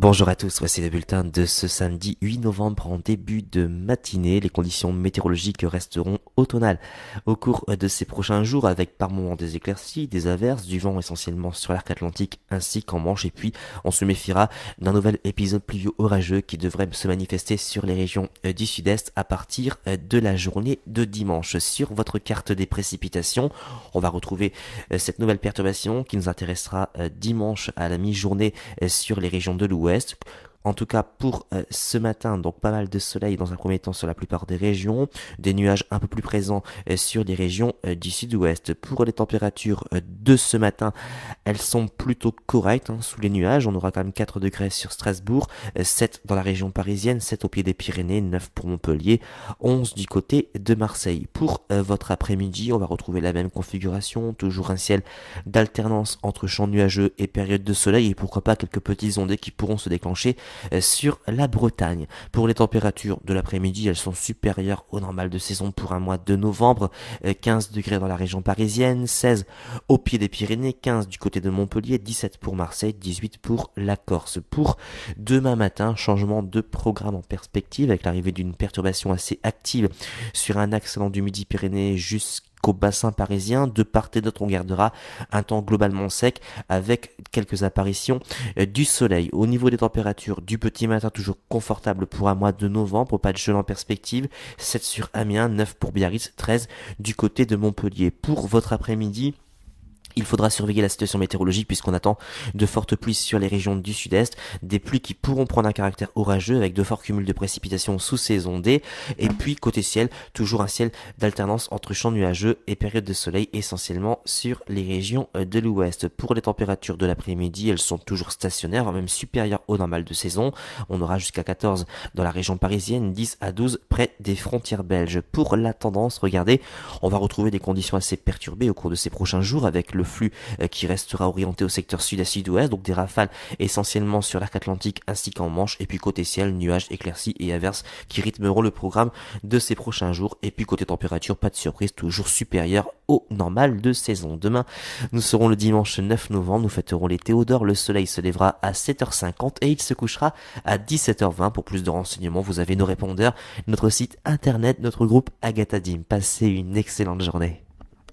Bonjour à tous, voici le bulletin de ce samedi 8 novembre en début de matinée. Les conditions météorologiques resteront automnales au cours de ces prochains jours avec par moments des éclaircies, des averses, du vent essentiellement sur l'arc atlantique ainsi qu'en Manche et puis on se méfiera d'un nouvel épisode pluvieux orageux qui devrait se manifester sur les régions du sud-est à partir de la journée de dimanche. Sur votre carte des précipitations, on va retrouver cette nouvelle perturbation qui nous intéressera dimanche à la mi-journée sur les régions de l'ouest. En tout cas pour ce matin, donc pas mal de soleil dans un premier temps sur la plupart des régions, des nuages un peu plus présents sur les régions du sud-ouest. Pour les températures de ce matin, elles sont plutôt correctes sous les nuages. On aura quand même 4 degrés sur Strasbourg, 7 dans la région parisienne, 7 au pied des Pyrénées, 9 pour Montpellier, 11 du côté de Marseille. Pour votre après-midi, on va retrouver la même configuration, toujours un ciel d'alternance entre champs nuageux et périodes de soleil et pourquoi pas quelques petites ondées qui pourront se déclencher sur la Bretagne. Pour les températures de l'après-midi, elles sont supérieures au normal de saison pour un mois de novembre. 15 degrés dans la région parisienne, 16 au pied des Pyrénées, 15 du côté de Montpellier, 17 pour Marseille, 18 pour la Corse. Pour demain matin, changement de programme en perspective avec l'arrivée d'une perturbation assez active sur un axe allant du Midi-Pyrénées jusqu'au bassin parisien. De part et d'autre, on gardera un temps globalement sec avec quelques apparitions du soleil. Au niveau des températures, du petit matin toujours confortable pour un mois de novembre, pas de gel en perspective, 7 sur Amiens, 9 pour Biarritz, 13 du côté de Montpellier. Pour votre après-midi, il faudra surveiller la situation météorologique puisqu'on attend de fortes pluies sur les régions du sud-est, des pluies qui pourront prendre un caractère orageux avec de forts cumuls de précipitations sous ces ondées, et puis côté ciel, toujours un ciel d'alternance entre champs nuageux et périodes de soleil essentiellement sur les régions de l'ouest. Pour les températures de l'après-midi, elles sont toujours stationnaires, voire même supérieures au normal de saison. On aura jusqu'à 14 dans la région parisienne, 10 à 12 près des frontières belges. Pour la tendance, regardez, on va retrouver des conditions assez perturbées au cours de ces prochains jours avec le flux qui restera orienté au secteur sud à sud-ouest, donc des rafales essentiellement sur l'arc atlantique ainsi qu'en Manche, et puis côté ciel, nuages, éclaircies et averses qui rythmeront le programme de ces prochains jours, et puis côté température, pas de surprise, toujours supérieure au normal de saison. Demain, nous serons le dimanche 9 novembre, nous fêterons les Théodores, le soleil se lèvera à 7h50 et il se couchera à 17h20. Pour plus de renseignements, vous avez nos répondeurs, notre site internet, notre groupe Agatha Dim. Passez une excellente journée.